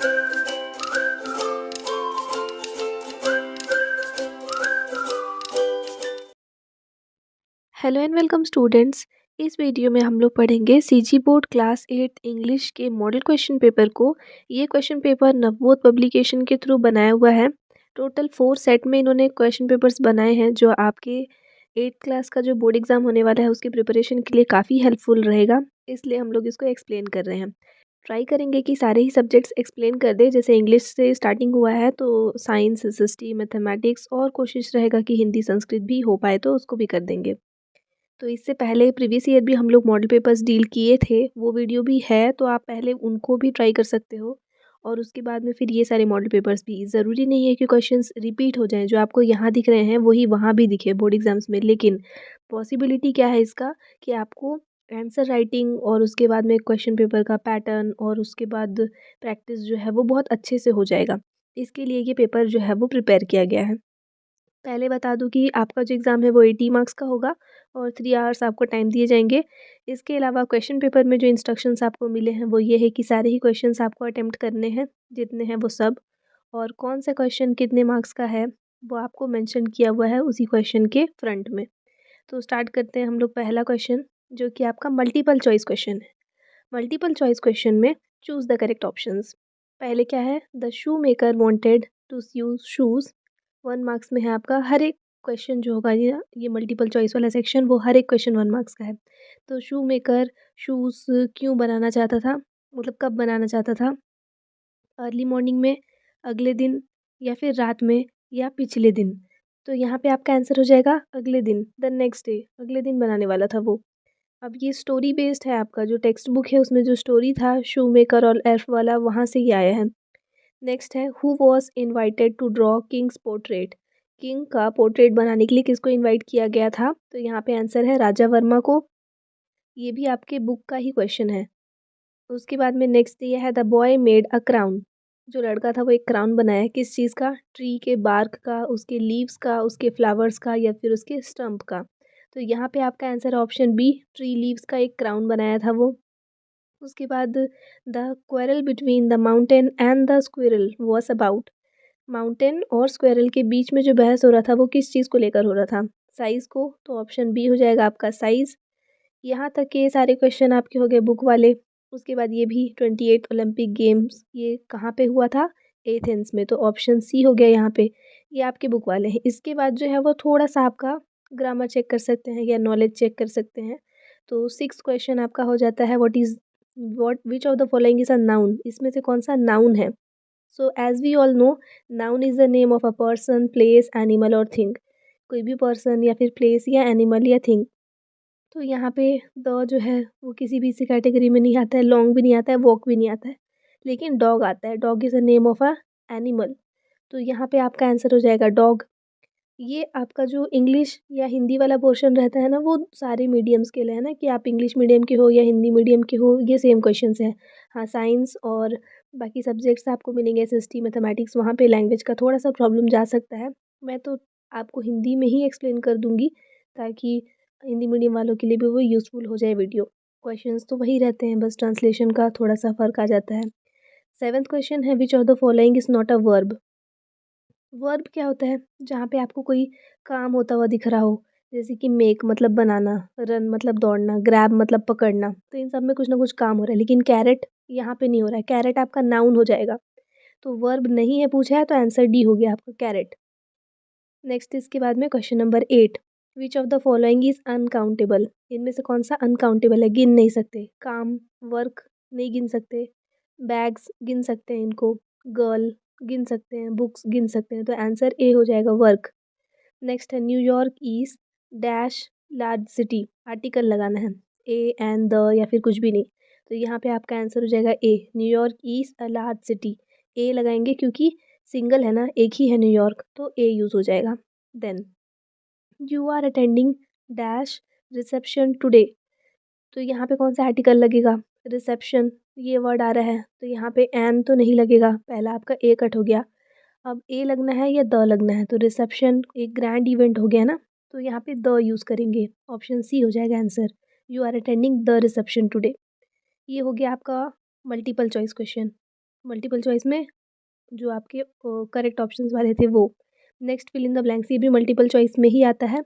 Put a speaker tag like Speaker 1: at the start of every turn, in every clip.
Speaker 1: Hello and welcome students. इस video में हम लोग पढ़ेंगे सीजी बोर्ड क्लास 8 इंग्लिश के मॉडल क्वेश्चन पेपर को। ये क्वेश्चन पेपर नवोद पब्लिकेशन के थ्रू बनाया हुआ है। टोटल 4 सेट में इन्होंने क्वेश्चन पेपर्स बनाए हैं जो आपके 8th क्लास का जो बोर्ड एग्जाम होने वाला है उसकी प्रिपरेशन के लिए काफ़ी हेल्पफुल रहेगा, इसलिए हम लोग इसको एक्सप्लेन कर रहे हैं। ट्राई करेंगे कि सारे ही सब्जेक्ट्स एक्सप्लेन कर दे। जैसे इंग्लिश से स्टार्टिंग हुआ है तो साइंस, एसएसटी, मैथमेटिक्स और कोशिश रहेगा कि हिंदी संस्कृत भी हो पाए तो उसको भी कर देंगे। तो इससे पहले प्रीवियस ईयर भी हम लोग मॉडल पेपर्स डील किए थे, वो वीडियो भी है तो आप पहले उनको भी ट्राई कर सकते हो। और उसके बाद में फिर ये सारे मॉडल पेपर्स भी, ज़रूरी नहीं है कि क्वेश्चंस रिपीट हो जाएं। जो आपको यहाँ दिख रहे हैं वही वहाँ भी दिखे बोर्ड एग्जाम्स में, लेकिन पॉसिबिलिटी क्या है इसका कि आपको आंसर राइटिंग और उसके बाद में क्वेश्चन पेपर का पैटर्न और उसके बाद प्रैक्टिस जो है वो बहुत अच्छे से हो जाएगा। इसके लिए ये पेपर जो है वो प्रिपेयर किया गया है। पहले बता दूं कि आपका जो एग्ज़ाम है वो 80 मार्क्स का होगा और 3 आवर्स आपको टाइम दिए जाएंगे। इसके अलावा क्वेश्चन पेपर में जो इंस्ट्रक्शंस आपको मिले हैं वो ये है कि सारे ही क्वेश्चंस आपको अटेम्प्ट करने हैं, जितने हैं वो सब। और कौन सा क्वेश्चन कितने मार्क्स का है वो आपको मेंशन किया हुआ है उसी क्वेश्चन के फ्रंट में। तो स्टार्ट करते हैं हम लोग पहला क्वेश्चन, जो कि आपका मल्टीपल चॉइस क्वेश्चन है। मल्टीपल चॉइस क्वेश्चन में चूज़ द करेक्ट ऑप्शंस। पहले क्या है, the shoemaker wanted to use shoes. 1 marks में है आपका। हर एक क्वेश्चन जो होगा ये मल्टीपल चॉइस वाला सेक्शन, वो हर एक क्वेश्चन 1 मार्क्स का है। तो शू मेकर शूज़ क्यों बनाना चाहता था, मतलब कब बनाना चाहता था? अर्ली मॉर्निंग में, अगले दिन, या फिर रात में, या पिछले दिन? तो यहाँ पे आपका आंसर हो जाएगा अगले दिन, द नेक्स्ट डे। अगले दिन बनाने वाला था वो। अब ये स्टोरी बेस्ड है, आपका जो टेक्स्ट बुक है उसमें जो स्टोरी था शू मेकर और एल्फ वाला, वहाँ से ही आया है। नेक्स्ट है, who was invited to draw king's portrait. King का पोर्ट्रेट बनाने के लिए किसको इनवाइट किया गया था? तो यहाँ पे आंसर है राजा वर्मा को। ये भी आपके बुक का ही क्वेश्चन है। उसके बाद में नेक्स्ट ये है, the boy made a crown. जो लड़का था वो एक क्राउन बनाया, किस चीज़ का? ट्री के बार्क का, उसके लीव्स का, उसके फ्लावर्स का, या फिर उसके स्टम्प का? तो यहाँ पे आपका answer option B, tree leaves का एक क्राउन बनाया था वो। उसके बाद, the quarrel between the mountain and the squirrel was about. Mountain और स्क्वेरल के बीच में जो बहस हो रहा था वो किस चीज़ को लेकर हो रहा था? साइज़ को। तो ऑप्शन बी हो जाएगा आपका साइज़। यहाँ तक के सारे क्वेश्चन आपके हो गए बुक वाले। उसके बाद ये भी 28 ओलंपिक गेम्स ये कहाँ पे हुआ था? एथेंस में। तो ऑप्शन सी हो गया यहाँ पे। ये आपके बुक वाले हैं। इसके बाद जो है वो थोड़ा सा आपका ग्रामर चेक कर सकते हैं या नॉलेज चेक कर सकते हैं। तो 6 क्वेश्चन आपका हो जाता है, what which of the following is a noun. इसमें से कौन सा नाउन है? So as we all know, noun is the name of a person, place, animal और थिंग। कोई भी पर्सन या फिर प्लेस या एनिमल या थिंग। तो यहाँ पे द जो है वो किसी भी इसी कैटेगरी में नहीं आता है, लॉन्ग भी नहीं आता है, वॉक भी नहीं आता है, लेकिन डॉग आता है। Dog is a name of a animal. तो यहाँ पे आपका आंसर हो जाएगा डॉग। ये आपका जो इंग्लिश या हिंदी वाला पोर्शन रहता है ना, वो सारे मीडियम्स के लिए है ना, कि आप इंग्लिश मीडियम के हो या हिंदी मीडियम के हो, ये सेम क्वेश्चंस हैं। हाँ, साइंस और बाकी सब्जेक्ट्स आपको मिलेंगे, एसएसटी, मैथमेटिक्स, वहाँ पे लैंग्वेज का थोड़ा सा प्रॉब्लम जा सकता है। मैं तो आपको हिंदी में ही एक्सप्लेन कर दूँगी, ताकि हिंदी मीडियम वालों के लिए भी वो यूज़फुल हो जाए वीडियो। क्वेश्चंस तो वही रहते हैं, बस ट्रांसलेशन का थोड़ा सा फ़र्क आ जाता है। 7th क्वेश्चन है, विच of the following is not a verb. Verb क्या होता है? जहाँ पे आपको कोई काम होता हुआ दिख रहा हो, जैसे कि मेक मतलब बनाना, रन मतलब दौड़ना, ग्रैब मतलब पकड़ना। तो इन सब में कुछ ना कुछ काम हो रहा है, लेकिन कैरेट यहाँ पे नहीं हो रहा है। कैरेट आपका नाउन हो जाएगा। तो वर्ब नहीं है पूछा है, तो आंसर डी हो गया आपका, कैरेट। नेक्स्ट इसके बाद में question number 8, which of the following is uncountable. इनमें से कौन सा अनकाउंटेबल है, गिन नहीं सकते? काम, वर्क नहीं गिन सकते, बैग्स गिन सकते हैं इनको, गर्ल गिन सकते हैं, बुक्स गिन सकते हैं। तो आंसर ए हो जाएगा, वर्क। नेक्स्ट है, New York is dash large city. Article लगाना है, ए एंड द या फिर कुछ भी नहीं। तो यहाँ पे आपका आंसर हो जाएगा A, New York is a large city. A लगाएंगे क्योंकि सिंगल है ना, एक ही है न्यूयॉर्क, तो ए यूज़ हो जाएगा। Then, you are attending dash reception today. तो यहाँ पे कौन सा आर्टिकल लगेगा? रिसेप्शन, ये वर्ड आ रहा है, तो यहाँ पे एन तो नहीं लगेगा, पहला आपका ए कट हो गया। अब ए लगना है या द लगना है? तो रिसेप्शन एक ग्रैंड इवेंट हो गया ना, तो यहाँ पे द यूज़ करेंगे। ऑप्शन सी हो जाएगा answer, you are attending the reception today. ये हो गया आपका multiple choice question. Multiple choice में जो आपके करेक्ट ऑप्शंस वाले थे वो। Next fill in the blanks, ये भी मल्टीपल चॉइस में ही आता है।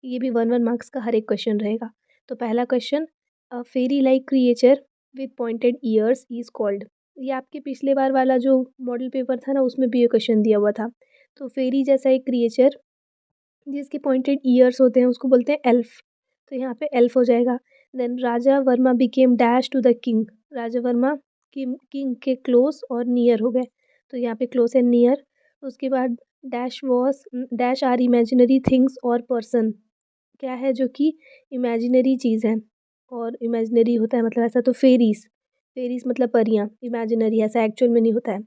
Speaker 1: ये भी 1 1 मार्क्स का हर एक क्वेश्चन रहेगा। तो पहला question, a fairy like creature with pointed ears is called. ये आपके पिछले बार वाला जो मॉडल पेपर था ना, उसमें भी ये क्वेश्चन दिया हुआ था। तो फेरी जैसा एक क्रिएचर जिसके पॉइंटेड ईयर्स होते हैं उसको बोलते हैं एल्फ। तो यहाँ पे एल्फ हो जाएगा। Then Raja Varma became dash to the king. Raja Varma king king के क्लोज और नियर हो गए। तो यहाँ पे क्लोज एंड नियर। उसके बाद dash was dash are imaginary things और पर्सन। क्या है जो कि इमेजिनरी चीज़ है और इमेजिनरी होता है मतलब ऐसा, तो फेरीज। फेरीज मतलब परियाँ, इमेजिनरी ऐसा एक्चुअल में नहीं होता है।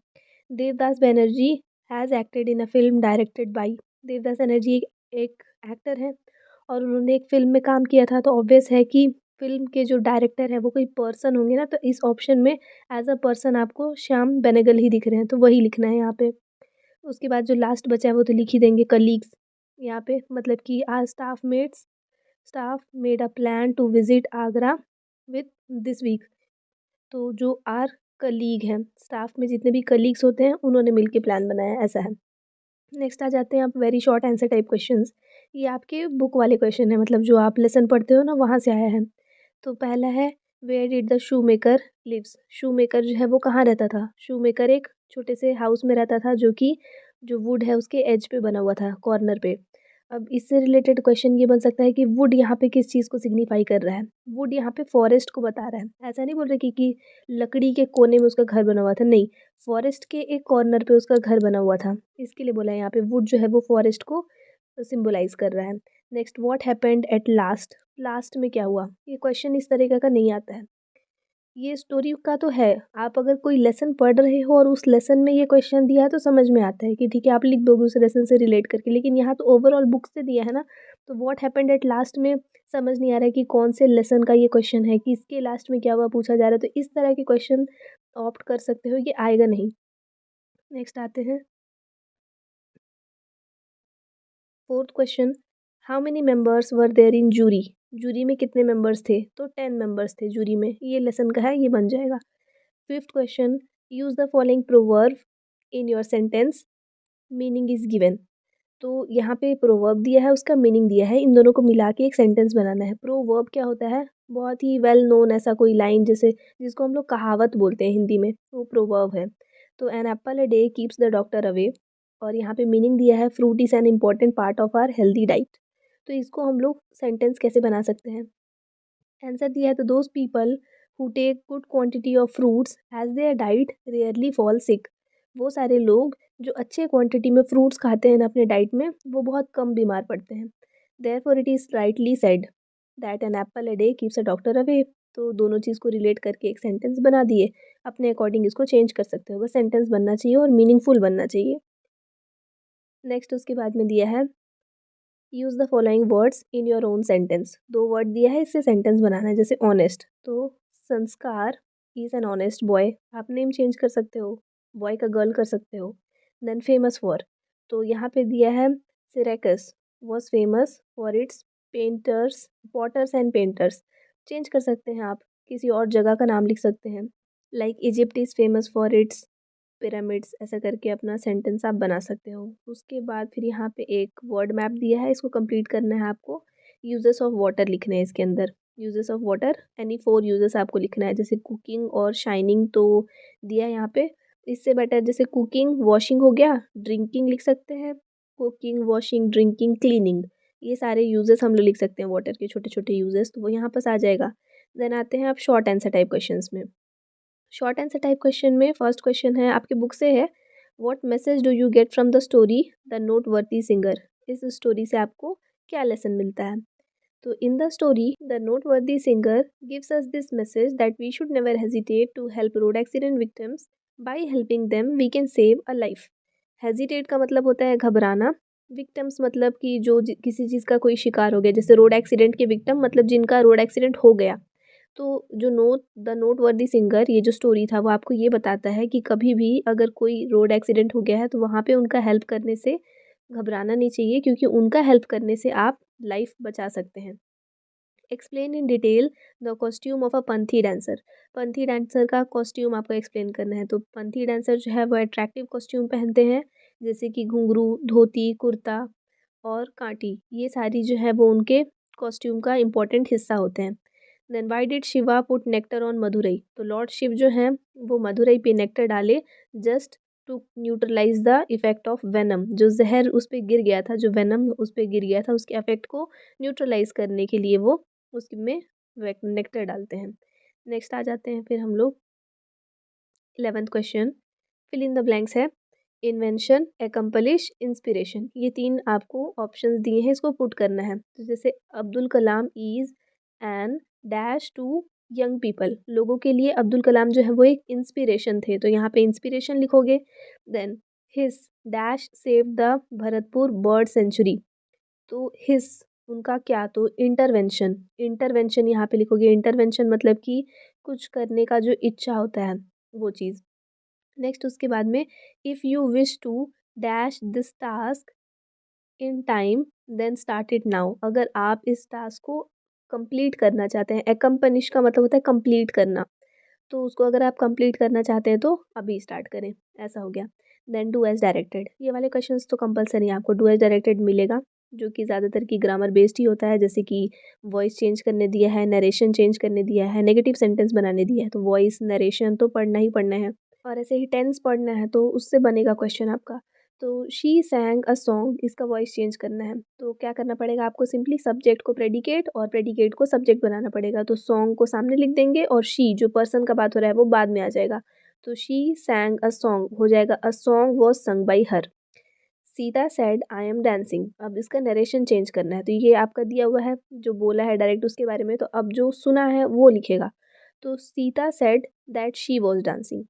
Speaker 1: Devdas Banerjee has acted in a film directed by. Devdas Banerjee एक एक्टर हैं और उन्होंने एक फ़िल्म में काम किया था, तो ऑब्वियस है कि फ़िल्म के जो डायरेक्टर हैं वो कोई पर्सन होंगे ना, तो इस ऑप्शन में एज़ अ पर्सन आपको श्याम बेनेगल ही दिख रहे हैं, तो वही लिखना है यहाँ पे। उसके बाद जो लास्ट बचा है वो तो लिख ही देंगे, कलीग्स। यहाँ पे मतलब कि आज staff made a plan to visit Agra with this week. तो जो आर कलीग हैं, स्टाफ में जितने भी कलीग्स होते हैं उन्होंने मिलके प्लान बनाया है, ऐसा है। नेक्स्ट आ जाते हैं आप very short answer type questions. ये आपके बुक वाले क्वेश्चन है, मतलब जो आप लेसन पढ़ते हो ना वहाँ से आया है। तो पहला है, where did the shoemaker lives. Shoemaker जो है वो कहाँ रहता था। शू मेकर एक छोटे से हाउस में रहता था जो कि जो वुड है उसके एज पे बना हुआ था, कॉर्नर पे। अब इससे रिलेटेड क्वेश्चन ये बन सकता है कि वुड यहाँ पे किस चीज़ को सिग्निफाई कर रहा है। वुड यहाँ पे फॉरेस्ट को बता रहा है, ऐसा नहीं बोल रहे कि लकड़ी के कोने में उसका घर बना हुआ था, नहीं। फॉरेस्ट के एक कॉर्नर पे उसका घर बना हुआ था, इसके लिए बोला है यहाँ पे वुड जो है वो फॉरेस्ट को सिंबलाइज कर रहा है। Next, what happened at last. Last में क्या हुआ, ये क्वेश्चन इस तरीके का नहीं आता है। ये स्टोरी का तो है, आप अगर कोई लेसन पढ़ रहे हो और उस लेसन में ये क्वेश्चन दिया है तो समझ में आता है कि ठीक है आप लिख दोगे उस लेसन से रिलेट करके, लेकिन यहाँ तो ओवरऑल बुक से दिया है ना। तो व्हाट हैपेंड एट लास्ट में समझ नहीं आ रहा है कि कौन से लेसन का ये क्वेश्चन है, कि इसके लास्ट में क्या हुआ पूछा जा रहा है, तो इस तरह के क्वेश्चन ऑप्ट कर सकते हो, ये आएगा नहीं। नेक्स्ट आते हैं fourth question, how many members were there in jury. Jury में कितने मेंबर्स थे, तो 10 मेंबर्स थे जूरी में, ये लेसन का है, ये बन जाएगा। Fifth question, use the following proverb in your sentence, meaning is given. तो यहाँ पे प्रोवर्ब दिया है, उसका मीनिंग दिया है, इन दोनों को मिला के एक सेंटेंस बनाना है। प्रोवर्ब क्या होता है, बहुत ही वेल नोन ऐसा कोई लाइन, जैसे जिसको हम लोग कहावत बोलते हैं हिंदी में, वो प्रोवर्ब है। तो an apple a day keeps the doctor away. और यहाँ पे मीनिंग दिया है, fruit is an important part of our healthy diet. तो इसको हम लोग सेंटेंस कैसे बना सकते हैं। आंसर दिया है, तो those people who take good quantity of fruits as their diet rarely fall sick. वो सारे लोग जो अच्छे क्वांटिटी में फ्रूट्स खाते हैं ना अपने डाइट में, वो बहुत कम बीमार पड़ते हैं। Therefore it is rightly said that an apple a day keeps a doctor away. तो दोनों चीज़ को रिलेट करके एक सेंटेंस बना दिए, अपने अकॉर्डिंग इसको चेंज कर सकते हो, बस सेंटेंस बनना चाहिए और मीनिंगफुल बनना चाहिए। नेक्स्ट उसके बाद में दिया है, use the following words in your own sentence. दो वर्ड दिया है, इससे सेंटेंस बनाना है, जैसे ऑनेस्ट, तो संस्कार इज़ एन ऑनेस्ट बॉय, आप नेम चेंज कर सकते हो, बॉय का गर्ल कर सकते हो। देन फेमस फॉर, तो यहाँ पे दिया है, Syracuse was famous for its painters potters and painters, change कर सकते हैं आप, किसी और जगह का नाम लिख सकते हैं। Like Egypt is famous for it's pyramids, ऐसा करके अपना सेंटेंस आप बना सकते हो। उसके बाद फिर यहाँ पे एक वर्ड मैप दिया है, इसको कंप्लीट करना है आपको। यूजेस ऑफ वाटर लिखने हैं इसके अंदर, uses of water any 4 uses आपको लिखना है, जैसे कुकिंग और शाइनिंग तो दिया है यहाँ पे। इससे बेटर जैसे कुकिंग वॉशिंग हो गया, ड्रिंकिंग लिख सकते हैं, कुकिंग वॉशिंग ड्रिंकिंग क्लीनिंग, ये सारे यूजेस हम लोग लिख सकते हैं वाटर के छोटे छोटे यूजेस, तो वो यहाँ पास आ जाएगा। देन आते हैं आप शॉर्ट आंसर टाइप क्वेश्चंस में। शॉर्ट आंसर टाइप क्वेश्चन में फर्स्ट क्वेश्चन है आपके बुक से है, what message do you get from the story the noteworthy singer. इस स्टोरी से आपको क्या लेसन मिलता है। तो in the story the noteworthy singer gives us this message that we should never hesitate to help road accident victims, by helping them we can save a life. Hesitate का मतलब होता है घबराना, victims मतलब कि जो किसी चीज़ का कोई शिकार हो गया, जैसे रोड एक्सीडेंट के विक्टिम मतलब जिनका रोड एक्सीडेंट हो गया। तो जो नोट वर्दी सिंगर, ये जो स्टोरी था वो आपको ये बताता है कि कभी भी अगर कोई रोड एक्सीडेंट हो गया है तो वहाँ पे उनका हेल्प करने से घबराना नहीं चाहिए, क्योंकि उनका हेल्प करने से आप लाइफ बचा सकते हैं। Explain in detail the costume of a Panthi dancer. Panthi dancer का कॉस्ट्यूम आपको एक्सप्लेन करना है। तो पंथी डांसर जो है वो अट्रैक्टिव कॉस्ट्यूम पहनते हैं, जैसे कि घुंघरू, धोती, कुर्ता और कांटी। ये सारी जो है वो उनके कॉस्ट्यूम का इम्पोर्टेंट हिस्सा होते हैं। Then why did Shiva put nectar on Madurai. तो लॉर्ड शिव जो है वो मदुरई पे नेक्टर डाले just to neutralise the effect of venom. जो जहर उस पर गिर गया था, जो वेनम उस पर गिर गया था, उसके इफेक्ट को न्यूट्रलाइज करने के लिए वो उसमें नेक्टर डालते हैं। नेक्स्ट आ जाते हैं फिर हम लोग 11th question. Fill in the blanks है इन्वेंशन, एकम्पलिश, इंस्पिरेशन। ये 3 आपको ऑप्शंस दिए हैं, इसको पुट करना है। तो जैसे Abdul Kalam is an dash to young people. लोगों के लिए अब्दुल कलाम जो है वो एक इंस्पिरेशन थे, तो यहाँ पे इंस्पिरेशन लिखोगे। Then his dash save the Bharatpur bird sanctuary. तो हिस उनका क्या, तो इंटरवेंशन। इंटरवेंशन यहाँ पे लिखोगे। इंटरवेंशन मतलब कि कुछ करने का जो इच्छा होता है वो चीज़। नेक्स्ट उसके बाद में if you wish to dash this task in time then start it now. अगर आप इस टास्क को कंप्लीट करना चाहते हैं, एकम्पनिश का मतलब होता है कंप्लीट करना, तो उसको अगर आप कंप्लीट करना चाहते हैं तो अभी स्टार्ट करें, ऐसा हो गया। Then do as directed. ये वाले क्वेश्चंस तो कंपलसरी आपको डू एज डायरेक्टेड मिलेगा, जो कि ज़्यादातर की ग्रामर बेस्ड ही होता है। जैसे कि वॉइस चेंज करने दिया है, नरेशन चेंज करने दिया है, नेगेटिव सेंटेंस बनाने दिया है, तो वॉइस नरेशन तो पढ़ना ही पढ़ना है। और ऐसे ही टेंस पढ़ना है, तो उससे बनेगा क्वेश्चन आपका। तो शी सैंग अ सॉन्ग, इसका वॉइस चेंज करना है, तो क्या करना पड़ेगा आपको, सिंपली सब्जेक्ट को प्रेडिकेट और प्रेडिकेट को सब्जेक्ट बनाना पड़ेगा। तो सॉन्ग को सामने लिख देंगे और शी जो पर्सन का बात हो रहा है वो बाद में आ जाएगा। तो शी सैंग अ सॉन्ग हो जाएगा अ सॉन्ग वॉज संग by her. Sita said I am dancing. अब इसका नरेशन चेंज करना है, तो ये आपका दिया हुआ है जो बोला है डायरेक्ट उसके बारे में, तो अब जो सुना है वो लिखेगा। तो Sita said that she was dancing.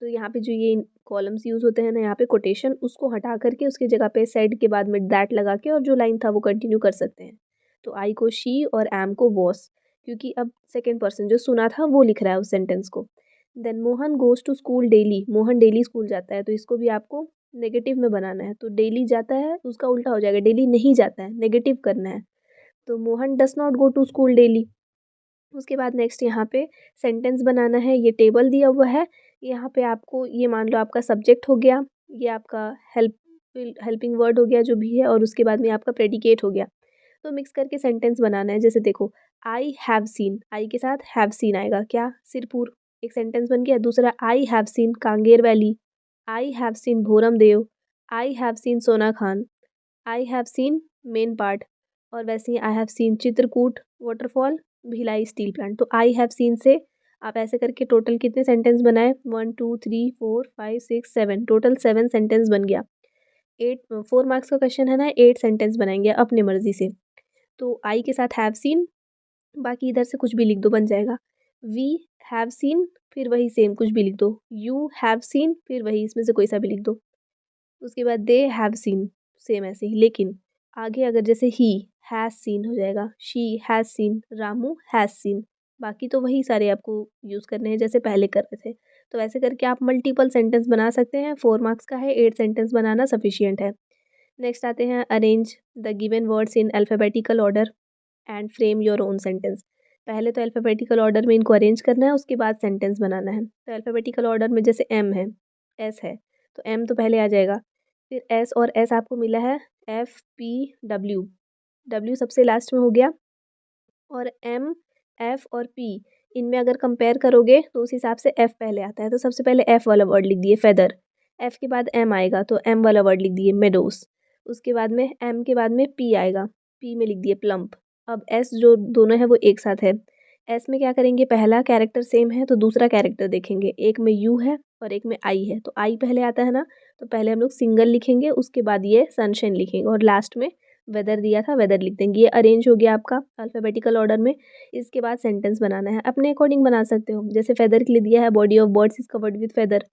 Speaker 1: तो यहाँ पे जो ये कॉलम्स यूज़ होते हैं ना, यहाँ पे कोटेशन उसको हटा करके उसकी जगह पे सेड के बाद में दैट लगा के और जो लाइन था वो कंटिन्यू कर सकते हैं। तो आई को शी और एम को वॉस, क्योंकि अब सेकेंड पर्सन जो सुना था वो लिख रहा है उस सेंटेंस को। Then Mohan goes to school daily. Mohan daily school जाता है, तो इसको भी आपको नेगेटिव में बनाना है। तो डेली जाता है उसका उल्टा हो जाएगा, डेली नहीं जाता है, नेगेटिव करना है। तो Mohan does not go to school daily. उसके बाद नेक्स्ट यहाँ पे सेंटेंस बनाना है। ये टेबल दिया हुआ है, यहाँ पे आपको ये मान लो आपका सब्जेक्ट हो गया, ये आपका हेल्पिंग वर्ड हो गया जो भी है, और उसके बाद में आपका प्रेडिकेट हो गया। तो मिक्स करके सेंटेंस बनाना है। जैसे देखो आई हैव सीन, आई के साथ हैव सीन आएगा, क्या, सिरपुर, एक सेंटेंस बन गया। दूसरा I have seen Kanger valley, I have seen Bhoram Deo, I have seen Sona Khan, I have seen Mainpat, और वैसे ही I have seen Chitrakoot waterfall, Bhilai steel plant. तो आई हैव सीन से आप ऐसे करके टोटल कितने सेंटेंस बनाए, 1 2 3 4 5 6 7, टोटल 7 सेंटेंस बन गया। 4 मार्क्स का क्वेश्चन है ना, 8 सेंटेंस बनाएंगे अपने मर्जी से। तो आई के साथ हैव सीन, बाकी इधर से कुछ भी लिख दो बन जाएगा। वी हैव सीन, फिर वही सेम कुछ भी लिख दो। यू हैव सीन, फिर वही इसमें से कोई सा भी लिख दो। उसके बाद दे हैव सीन, सेम ऐसे ही, लेकिन आगे अगर जैसे ही हैज़ सीन हो जाएगा, she has seen, Ramu has seen. बाकी तो वही सारे आपको यूज़ करने हैं जैसे पहले कर रहे थे। तो ऐसे करके आप मल्टीपल सेंटेंस बना सकते हैं। 4 मार्क्स का है, 8 सेंटेंस बनाना सफिशियंट है। नेक्स्ट आते हैं arrange the given words in alphabetical order and frame your own sentence. पहले तो अल्फ़ाबेटिकल ऑर्डर में इनको अरेंज करना है, उसके बाद सेंटेंस बनाना है। तो अल्फ़ाबेटिकल ऑर्डर में जैसे एम है, एस है, तो एम तो पहले आ जाएगा, फिर एस, और एस आपको मिला है एफ पी डब्ल्यू, डब्ल्यू सबसे लास्ट में हो गया, और एम, एफ और पी, इनमें अगर कंपेयर करोगे तो उस हिसाब से एफ पहले आता है, तो सबसे पहले एफ वाला वर्ड लिख दिए फेदर। एफ के बाद एम आएगा तो एम वाला वर्ड लिख दिए मेडोस। उसके बाद में एम के बाद में पी आएगा, पी में लिख दिए प्लम्प। अब एस जो दोनों है वो एक साथ है। एस में क्या करेंगे, पहला कैरेक्टर सेम है तो दूसरा कैरेक्टर देखेंगे, एक में यू है और एक में आई है, तो आई पहले आता है ना, तो पहले हम लोग सिंगल लिखेंगे, उसके बाद ये सनशाइन लिखेंगे, और लास्ट में वेदर दिया था वेदर लिख देंगे। ये अरेंज हो गया आपका अल्फ़ाबेटिकल ऑर्डर में। इसके बाद सेंटेंस बनाना है, अपने अकॉर्डिंग बना सकते हो। जैसे फेदर के लिए दिया है body of birds is covered with feather.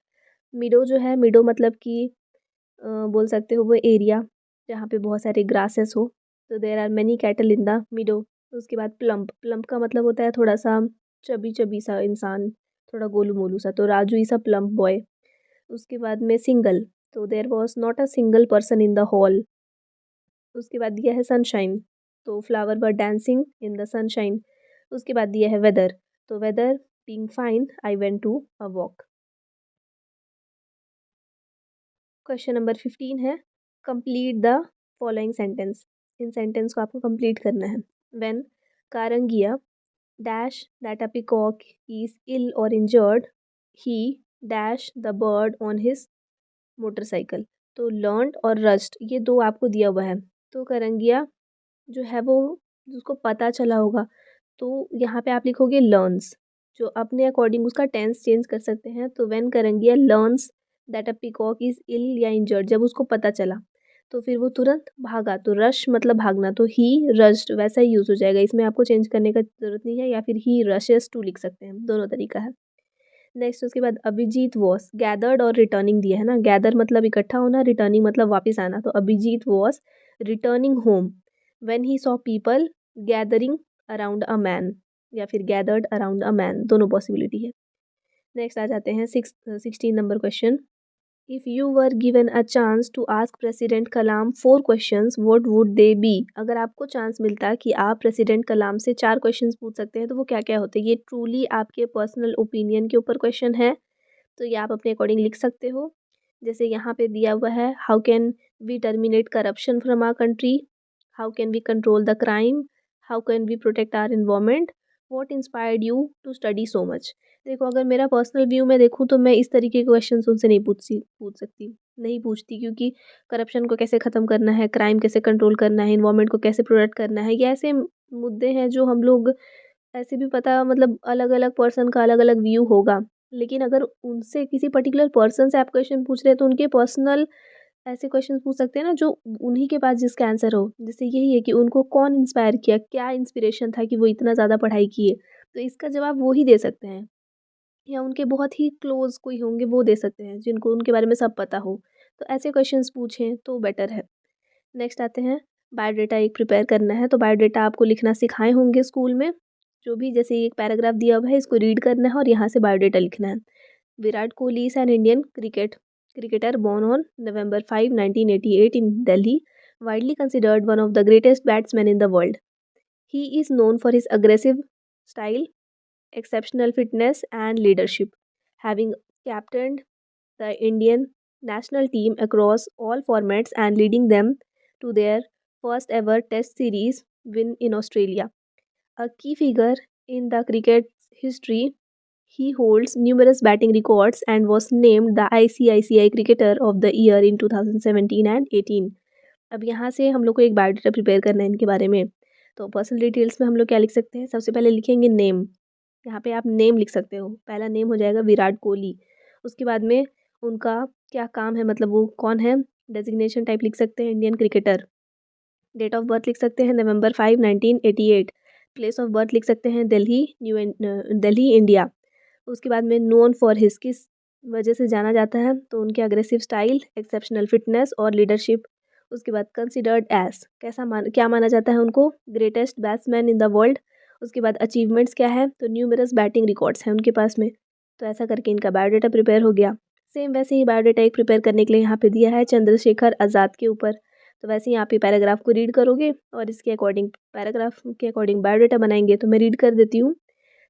Speaker 1: Meadow जो है, मिडो मतलब कि बोल सकते हो वो एरिया जहाँ पे बहुत सारे ग्रासेस हो, तो there are many cattle in the meadow. उसके बाद प्लम्प, प्लम्प का मतलब होता है थोड़ा सा चबी चबी सा इंसान, थोड़ा गोलू मोलू सा, तो Raju is a plump boy. उसके बाद में सिंगल, तो there was not a single person in the hall. उसके बाद दिया है सनशाइन, तो flower were dancing in the sunshine. उसके बाद दिया है वेदर, तो weather being fine I went to a walk. Question number 15 है, कंप्लीट द फॉलोइंग सेंटेंस। इन सेंटेंस को आपको कंप्लीट करना है। व्हेन कारंगिया dash that a peacock is ill or injured, he dash the bird on his motorcycle। तो learned और rushed ये दो आपको दिया हुआ है। तो करंगिया जो है वो उसको पता चला होगा, तो यहाँ पे आप लिखोगे learns, जो अपने अकॉर्डिंग उसका टेंस चेंज कर सकते हैं। तो when Karangia learns that a peacock is ill या injured, जब उसको पता चला तो फिर वो तुरंत भागा। तो रश मतलब भागना, तो ही रश्ड वैसा ही यूज़ हो जाएगा, इसमें आपको चेंज करने का ज़रूरत नहीं है, या फिर ही रशेस टू लिख सकते हैं, दोनों तरीका है। नेक्स्ट उसके बाद अभिजीत वॉस गैदर्ड और रिटर्निंग दिया है ना। गैदर मतलब इकट्ठा होना, रिटर्निंग मतलब वापस आना। तो Abhijit was returning home when he saw people gathering around a man, या फिर गैदर्ड अराउंड अ मैन, दोनों पॉसिबिलिटी है। नेक्स्ट आ जाते हैं 16 number question. If you were given a chance to ask President Kalam 4 questions, what would they be? अगर आपको chance मिलता कि आप प्रेसिडेंट कलाम से 4 क्वेश्चंस पूछ सकते हैं, तो वो क्या क्या होते हैं? ये ट्रूली आपके पर्सनल ओपिनियन के ऊपर क्वेश्चन है, तो ये आप अपने अकॉर्डिंग लिख सकते हो। जैसे यहाँ पे दिया हुआ है, how can we terminate corruption from our country, how can we control the crime, how can we protect our environment, what inspired you to study so much. देखो, अगर मेरा पर्सनल व्यू में देखूँ तो मैं इस तरीके के क्वेश्चन उनसे नहीं पूछ सकती, नहीं पूछती, क्योंकि करप्शन को कैसे ख़त्म करना है, क्राइम कैसे कंट्रोल करना है, इन्वायरमेंट को कैसे प्रोटेक्ट करना है, ये ऐसे मुद्दे हैं जो हम लोग ऐसे भी पता, मतलब अलग अलग पर्सन का अलग अलग व्यू होगा। लेकिन अगर उनसे किसी पर्टिकुलर पर्सन से आप क्वेश्चन पूछ रहे हैं, तो उनके पर्सनल ऐसे क्वेश्चन पूछ सकते हैं ना, जो उन्हीं के पास जिसका आंसर हो। जैसे यही है कि उनको कौन इंस्पायर किया, क्या इंस्पिरेशन था कि वो इतना ज़्यादा पढ़ाई किए, तो इसका जवाब वो ही दे सकते हैं। या उनके बहुत ही क्लोज कोई होंगे, वो दे सकते हैं, जिनको उनके बारे में सब पता हो। तो ऐसे क्वेश्चंस पूछें तो बेटर है। नेक्स्ट आते हैं, बायोडाटा एक प्रिपेयर करना है। तो बायोडाटा आपको लिखना सिखाए होंगे स्कूल में, जो भी, जैसे एक पैराग्राफ दिया हुआ है, इसको रीड करना है और यहाँ से बायोडाटा लिखना है। Virat Kohli is an Indian cricketer born on November 5, 1988 in Delhi, widely considered one of the greatest batsmen in the world. He is known for his aggressive style, exceptional fitness, and leadership, having captained the Indian national team across all formats and leading them to their first ever Test series win in Australia. A key figure in the cricket history, he holds numerous batting records and was named the ICICI Cricketer of the Year in 2017 and 18। अब यहाँ से हम लोग को एक biodata prepare करना है इनके बारे में। तो पर्सनल डिटेल्स में हम लोग क्या लिख सकते हैं? सबसे पहले लिखेंगे नेम। यहाँ पे आप नेम लिख सकते हो। पहला नेम हो जाएगा विराट कोहली। उसके बाद में उनका क्या काम है, मतलब वो कौन है, डेजिग्नेशन टाइप लिख सकते हैं Indian cricketer. Date of birth लिख सकते हैं November 5, 1988। प्लेस ऑफ बर्थ लिख सकते हैं दिल्ली इंडिया। उसके बाद में नोन फॉर हिज, किस वजह से जाना जाता है, तो उनके अग्रेसिव स्टाइल, एक्सेप्शनल फिटनेस और लीडरशिप। उसके बाद कंसिडर्ड एज, क्या माना जाता है उनको, greatest batsman in the world. उसके बाद अचीवमेंट्स क्या है, तो न्यूमरस बैटिंग रिकॉर्ड्स हैं उनके पास में। तो ऐसा करके इनका बायोडाटा प्रिपेयर हो गया। सेम वैसे ही बायोडाटा एक प्रिपेयर करने के लिए यहाँ पे दिया है चंद्रशेखर आज़ाद के ऊपर। तो वैसे ही आप ये पैराग्राफ को रीड करोगे और इसके अकॉर्डिंग पैराग्राफ के अकॉर्डिंग बायोडाटा बनाएंगे। तो मैं रीड कर देती हूँ।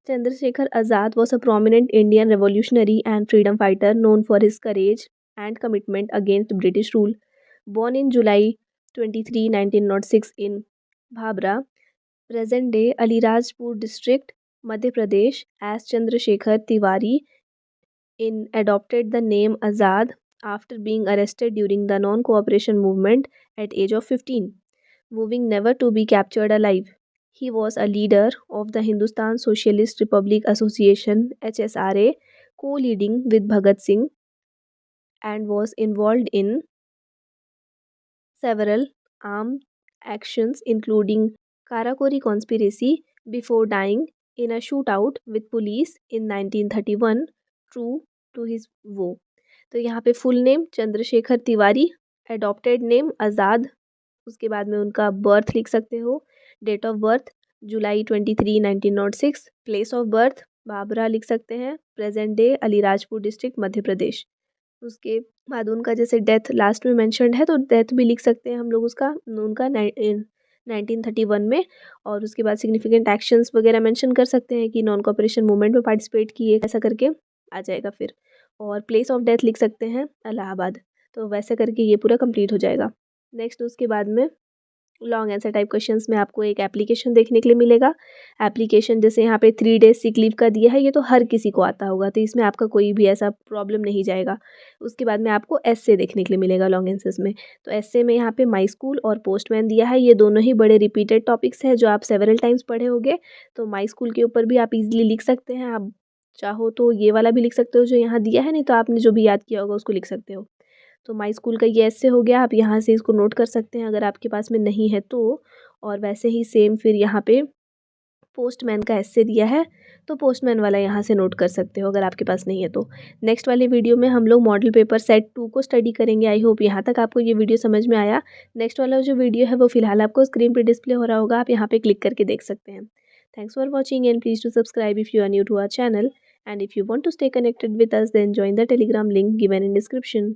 Speaker 1: Chandrasekhar Azad was a prominent Indian revolutionary and freedom fighter known for his courage and commitment against British rule. Born in July 23, 1906 in Bhabra, present-day Alirajpur district, Madhya Pradesh, as Chandrasekhar Tiwari, in adopted the name Azad after being arrested during the non-cooperation movement at age of 15, vowing never to be captured alive. He was a leader of the Hindustan Socialist Republic Association (HSRA), co-leading with Bhagat Singh, and was involved in several armed actions including Karakori conspiracy before dying in a shootout with police in 1931, true to his vow। तो यहाँ पे full name Chandrashekhar Tiwari, adopted name Azad, उसके बाद में उनका birth लिख सकते हो। Date of birth July 23, 1906। Place of birth Babra लिख सकते हैं। Present day Alirajpur district Madhya Pradesh. उसके बाद उनका जैसे डेथ लास्ट में मेंशन्ड है, तो डेथ भी लिख सकते हैं हम लोग उसका, उनका 1931 में। और उसके बाद सिग्निफिकेंट एक्शंस वगैरह मेंशन कर सकते हैं कि नॉन कोऑपरेशन मूवमेंट में पार्टिसिपेट किए, ऐसा करके आ जाएगा फिर। और प्लेस ऑफ डेथ लिख सकते हैं इलाहाबाद। तो वैसे करके ये पूरा कंप्लीट हो जाएगा। नेक्स्ट उसके बाद में लॉन्ग आंसर टाइप क्वेश्चंस में आपको एक एप्लीकेशन देखने के लिए मिलेगा। एप्लीकेशन जैसे यहाँ पे 3 डेज सिक लीव का दिया है, ये तो हर किसी को आता होगा, तो इसमें आपका कोई भी ऐसा प्रॉब्लम नहीं जाएगा। उसके बाद में आपको एस्से देखने के लिए मिलेगा लॉन्ग आंसर्स में। तो एस्से में यहाँ पे माई स्कूल और पोस्टमैन दिया है, ये दोनों ही बड़े रिपीटेड टॉपिक्स हैं जो आप सेवरल टाइम्स पढ़े होंगे। तो माई स्कूल के ऊपर भी आप इजीली लिख सकते हैं। आप चाहो तो ये वाला भी लिख सकते हो जो यहाँ दिया है, नहीं तो आपने जो भी याद किया होगा उसको लिख सकते हो। तो माई स्कूल का ये ऐसे हो गया, आप यहाँ से इसको नोट कर सकते हैं अगर आपके पास में नहीं है तो। और वैसे ही सेम फिर यहाँ पे पोस्टमैन का ऐसे दिया है, तो पोस्टमैन वाला यहाँ से नोट कर सकते हो अगर आपके पास नहीं है तो। नेक्स्ट वाले वीडियो में हम लोग मॉडल पेपर सेट 2 को स्टडी करेंगे। आई होप यहाँ तक आपको ये वीडियो समझ में आया। नेक्स्ट वाला जो वीडियो है वो फिलहाल आपको स्क्रीन पे डिस्प्ले हो रहा होगा, आप यहाँ पे क्लिक करके देख सकते हैं। Thanks for watching and please to subscribe if you are new to our channel, and if you want to stay connected with us then join the telegram link given in description.